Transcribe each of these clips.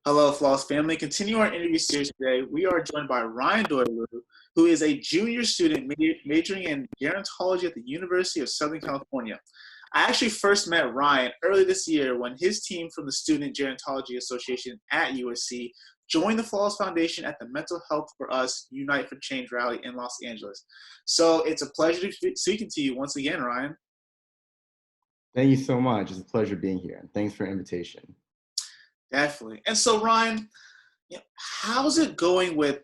Hello, Floss family. Continue our interview series today. We are joined by Ryan DoyLoo, who is a junior student majoring in gerontology at the University of Southern California. I actually first met Ryan early this year when his team from the Student Gerontology Association at USC joined the Floss Foundation at the Mental Health for Us Unite for Change rally in Los Angeles. So it's a pleasure to be speaking to you once again, Ryan. Thank you so much. It's a pleasure being here. And thanks for the invitation. Definitely. And so, Ryan, how's it going with,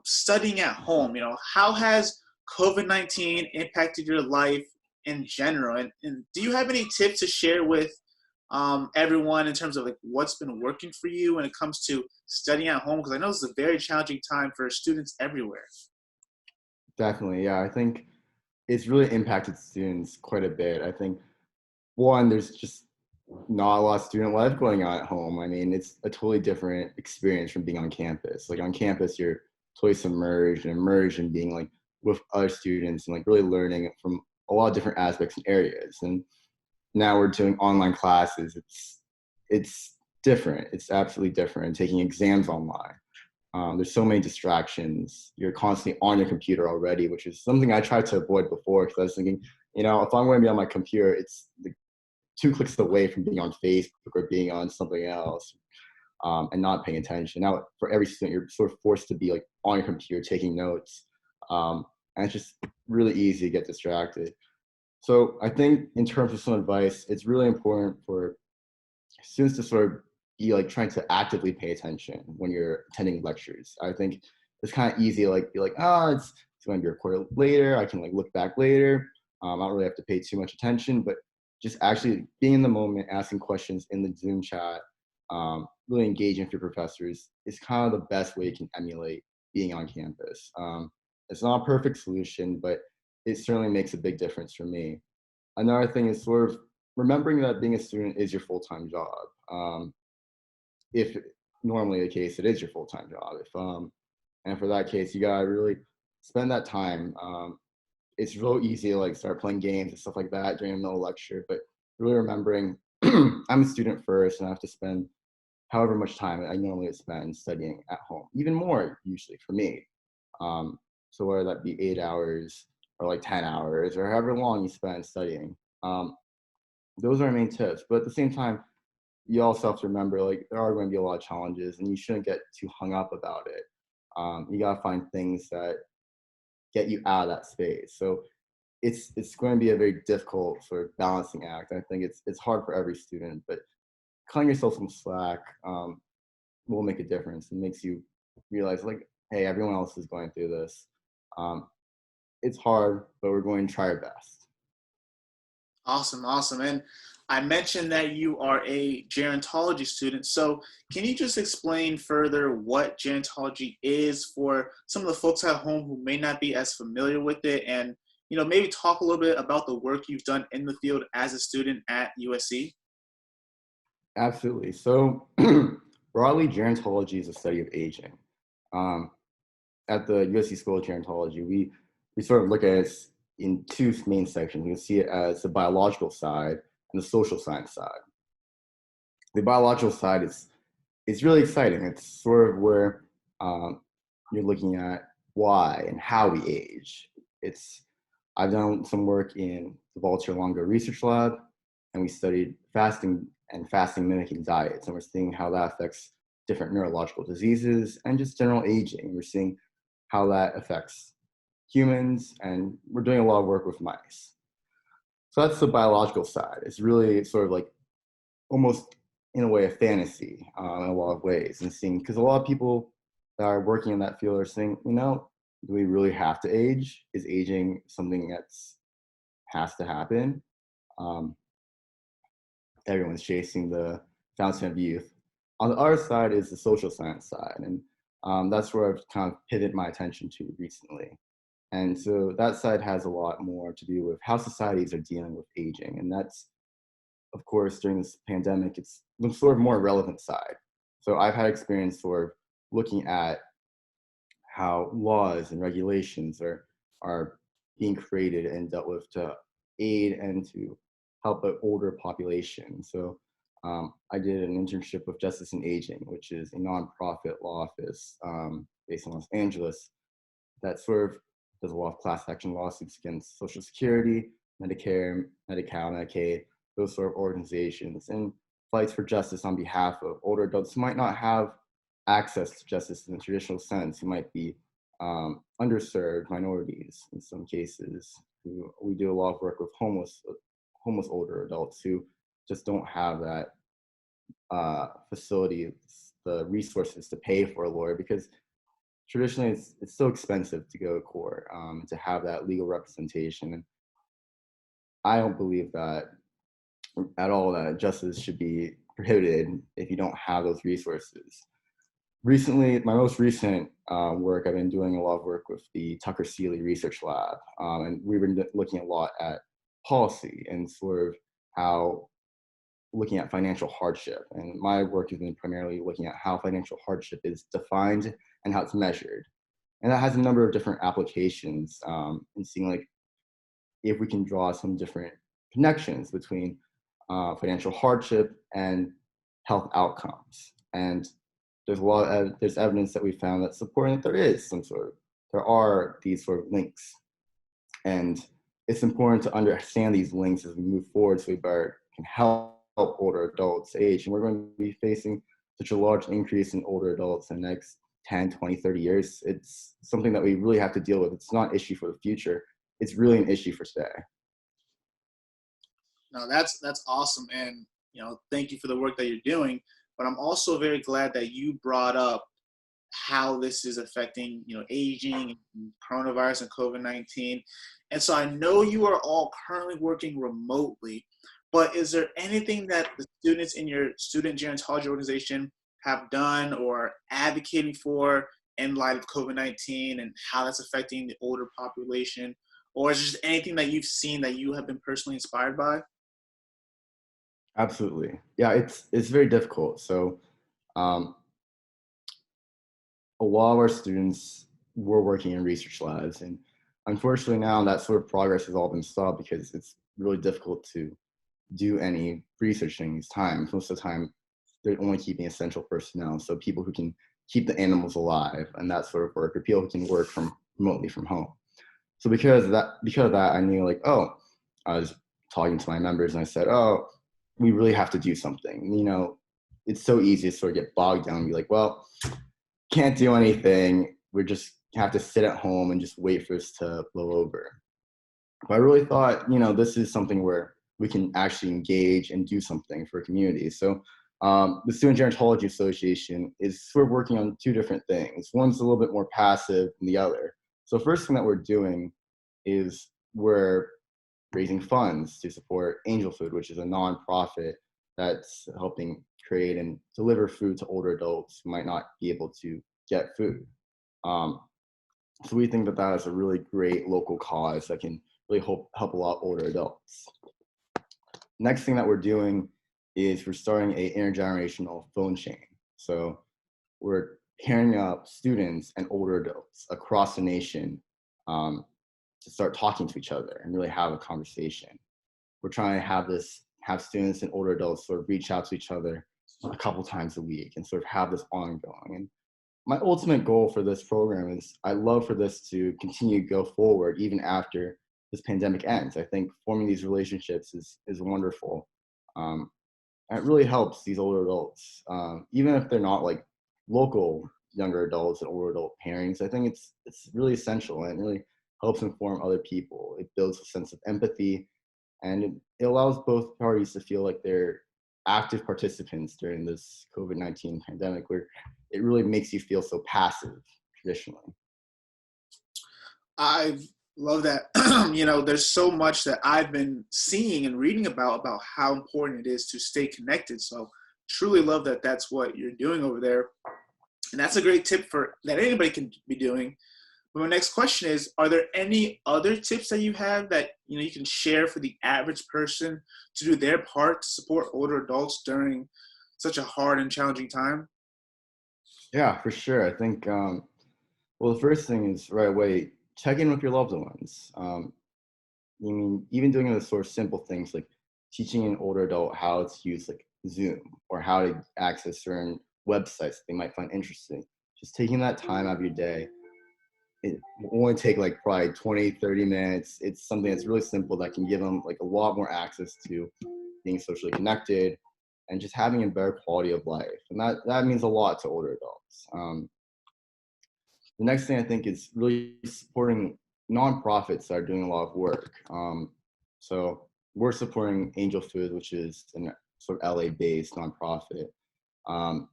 studying at home? How has COVID-19 impacted your life in general? And do you have any tips to share with everyone in terms of like what's been working for you when it comes to studying at home? Because I know this is a very challenging time for students everywhere. Definitely. Yeah, I think it's really impacted students quite a bit. I think, one, there's just not a lot of student life going on at home. I mean, it's a totally different experience from being on campus. Like on campus, you're totally submerged and immersed in being like with other students and like really learning from a lot of different aspects and areas. And now we're doing online classes. It's different. It's absolutely different. Taking exams online. There's so many distractions. You're constantly on your computer already, which is something I tried to avoid before because I was thinking, if I'm going to be on my computer, it's the 2 clicks away from being on Facebook or being on something else and not paying attention. Now, for every student, you're sort of forced to be like on your computer taking notes. And it's just really easy to get distracted. So I think in terms of some advice, it's really important for students to sort of be like trying to actively pay attention when you're attending lectures. I think it's kind of easy to like be like, it's going to be recorded later. I can like look back later. I don't really have to pay too much attention, but just actually being in the moment, asking questions in the Zoom chat, really engaging with your professors is kind of the best way you can emulate being on campus. It's not a perfect solution, but it certainly makes a big difference for me. Another thing is sort of remembering that being a student is your full-time job. If normally the case, it is your full-time job. And for that case, you gotta really spend that time. It's real easy to like start playing games and stuff like that during a middle lecture, but really remembering I'm a student first and I have to spend however much time I normally spend studying at home, even more usually for me. So whether that be 8 hours or like 10 hours or however long you spend studying, those are my main tips. But at the same time, you also have to remember like there are going to be a lot of challenges and you shouldn't get too hung up about it. You gotta find things that get you out of that space. So it's going to be a very difficult sort of balancing act. I think it's hard for every student, but cutting yourself some slack will make a difference. It makes you realize like, hey, everyone else is going through this. It's hard, but we're going to try our best. Awesome, awesome. And I mentioned that you are a gerontology student. So can you just explain further what gerontology is for some of the folks at home who may not be as familiar with it? And, maybe talk a little bit about the work you've done in the field as a student at USC? Absolutely. So broadly, gerontology is a study of aging. At the USC School of Gerontology, we sort of look at it in two main sections. You can see it as the biological side and the social science side. The biological side is really exciting. It's sort of where you're looking at why and how we age. I've done some work in the Voltaire Longo Research Lab, and we studied fasting and fasting mimicking diets, and we're seeing how that affects different neurological diseases and just general aging. We're seeing how that affects humans, and we're doing a lot of work with mice. So that's the biological side. It's really sort of like almost in a way a fantasy in a lot of ways, and seeing, because a lot of people that are working in that field are saying, do we really have to age? Is aging something that's has to happen? Everyone's chasing the fountain of youth. On the other side is the social science side, and that's where I've kind of pivoted my attention to recently. And so that side has a lot more to do with how societies are dealing with aging, and that's, of course, during this pandemic, it's the sort of more relevant side. So I've had experience sort of looking at how laws and regulations are being created and dealt with to aid and to help an older population. So I did an internship with Justice and Aging, which is a nonprofit law office based in Los Angeles that sort of does a lot of class action lawsuits against Social Security, Medicare, Medi-Cal, Medicaid, those sort of organizations, and fights for justice on behalf of older adults who might not have access to justice in the traditional sense, who might be underserved minorities in some cases. We do a lot of work with homeless older adults who just don't have that facilities, the resources to pay for a lawyer, because traditionally it's so expensive to go to court, to have that legal representation. And I don't believe that at all, that justice should be prohibited if you don't have those resources. Recently, my most recent work, I've been doing a lot of work with the Tucker Seeley Research Lab, and we've been looking a lot at policy and sort of how looking at financial hardship. And my work has been primarily looking at how financial hardship is defined and how it's measured. And that has a number of different applications, and seeing like if we can draw some different connections between financial hardship and health outcomes. And there's evidence that we found that's supporting that there are these sort of links. And it's important to understand these links as we move forward so we better can help older adults age. And we're going to be facing such a large increase in older adults in the next 10, 20, 30 years. It's something that we really have to deal with. It's not an issue for the future. It's really an issue for today. No, that's awesome, and thank you for the work that you're doing. But I'm also very glad that you brought up how this is affecting aging and coronavirus and COVID-19. And so I know you are all currently working remotely, but is there anything that the students in your student gerontology organization have done or advocating for in light of COVID-19 and how that's affecting the older population? Or is there just anything that you've seen that you have been personally inspired by? Absolutely. Yeah, it's very difficult. So a lot of our students were working in research labs, and unfortunately now that sort of progress has all been stopped because it's really difficult to do any research during these times. Most of the time, they're only keeping essential personnel, so people who can keep the animals alive and that sort of work, or people who can work remotely from home. So because of that, I knew I was talking to my members and I said, we really have to do something. It's so easy to sort of get bogged down and be like, well, can't do anything. We just have to sit at home and just wait for this to blow over. But I really thought, this is something where we can actually engage and do something for a community. So the Student Gerontology Association is sort of working on two different things. One's a little bit more passive than the other. So first thing that we're doing is we're raising funds to support Angel Food, which is a nonprofit that's helping create and deliver food to older adults who might not be able to get food. So we think that is a really great local cause that can really help a lot older adults. Next thing that we're doing is we're starting a intergenerational phone chain. So we're pairing up students and older adults across the nation to start talking to each other and really have a conversation. We're trying to have students and older adults sort of reach out to each other a couple times a week and sort of have this ongoing. And my ultimate goal for this program is I'd love for this to continue to go forward even after this pandemic ends. I think forming these relationships is wonderful. And it really helps these older adults, even if they're not like local younger adults and older adult pairings. I think it's really essential and it really helps inform other people. It builds a sense of empathy, and it allows both parties to feel like they're active participants during this COVID-19 pandemic, where it really makes you feel so passive traditionally. I love that. There's so much that I've been seeing and reading about how important it is to stay connected. So truly love that that's what you're doing over there. And that's a great tip that anybody can be doing. But my next question is, are there any other tips that you have that you can share for the average person to do their part to support older adults during such a hard and challenging time? Yeah, for sure. I think, well, the first thing is right away, check in with your loved ones. Even doing the sort of simple things like teaching an older adult how to use like Zoom or how to access certain websites they might find interesting. Just taking that time out of your day, it will only take like probably 20, 30 minutes. It's something that's really simple that can give them like a lot more access to being socially connected and just having a better quality of life. And that means a lot to older adults. The next thing I think is really supporting nonprofits that are doing a lot of work. So we're supporting Angel Food, which is an sort of LA-based nonprofit. Um,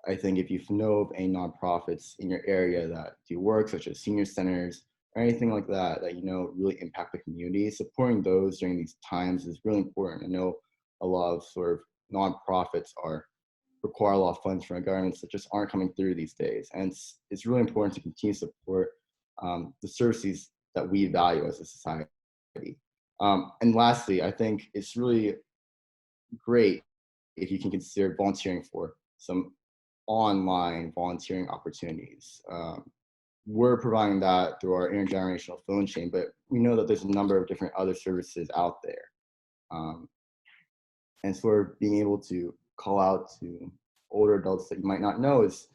I think if you know of any nonprofits in your area that do work, such as senior centers or anything like that, that you know really impact the community, supporting those during these times is really important. I know a lot of sort of nonprofits require a lot of funds from our governments that just aren't coming through these days, and it's really important to continue to support the services that we value as a society. And lastly, I think it's really great if you can consider volunteering for some online volunteering opportunities. We're providing that through our intergenerational phone chain, but we know that there's a number of different other services out there. Um, and sort of being able to call out to older adults that you might not know is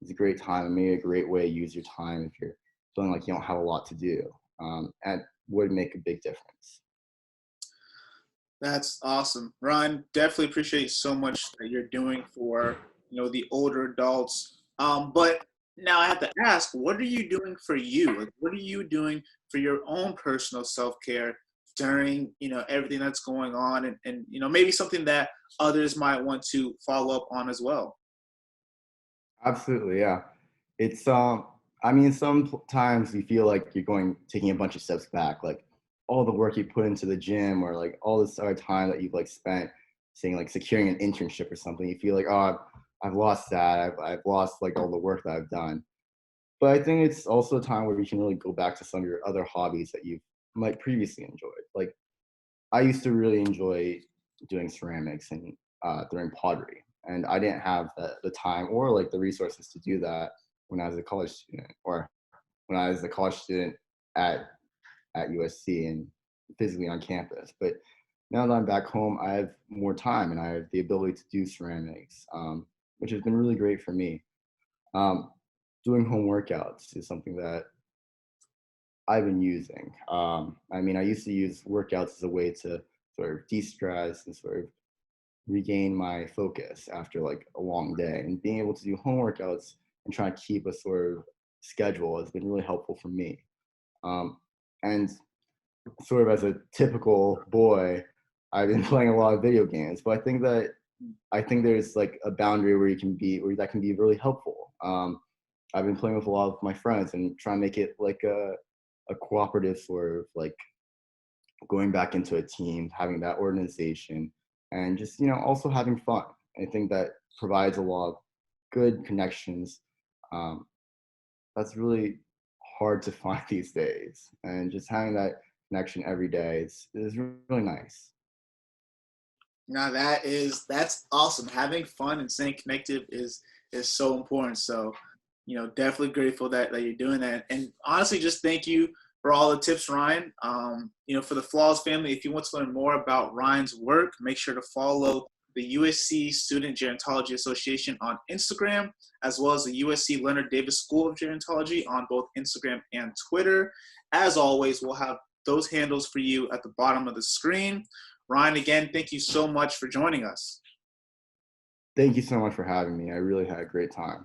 a great time and maybe a great way to use your time if you're feeling like you don't have a lot to do. And would make a big difference. That's awesome, Ryan. Definitely appreciate so much that you're doing for the older adults. But now I have to ask, what are you doing for you? Like, what are you doing for your own personal self-care during everything that's going on, and maybe something that others might want to follow up on as well? Absolutely, yeah. It's I mean, sometimes you feel like you're taking a bunch of steps back, like all the work you put into the gym or like all this other time that you've like spent saying like securing an internship or something. You feel like, oh, I've lost that. I've lost like all the work that I've done. But I think it's also a time where you can really go back to some of your other hobbies that you might previously enjoyed. Like I used to really enjoy doing ceramics and doing pottery, and I didn't have the time or like the resources to do that when I was a college student, or when I was a college student at USC and physically on campus. But now that I'm back home, I have more time and I have the ability to do ceramics, which has been really great for me. Um, Doing home workouts is something that I've been using. I mean, I used to use workouts as a way to sort of de-stress and sort of regain my focus after like a long day. And being able to do home workouts and try to keep a sort of schedule has been really helpful for me. And sort of as a typical boy, I've been playing a lot of video games, but I think there's like a boundary where that can be really helpful. I've been playing with a lot of my friends and trying to make it like a cooperative sort of like going back into a team, having that organization, and just also having fun. I think that provides a lot of good connections. Um, that's really hard to find these days, and just having that connection every day is really nice. Now that's awesome. Having fun and staying connected is so important. So, definitely grateful that you're doing that. And honestly, just thank you for all the tips, Ryan. For the Flaws family, if you want to learn more about Ryan's work, make sure to follow the USC Student Gerontology Association on Instagram, as well as the USC Leonard Davis School of Gerontology on both Instagram and Twitter. As always, we'll have those handles for you at the bottom of the screen. Ryan, again, thank you so much for joining us. Thank you so much for having me. I really had a great time.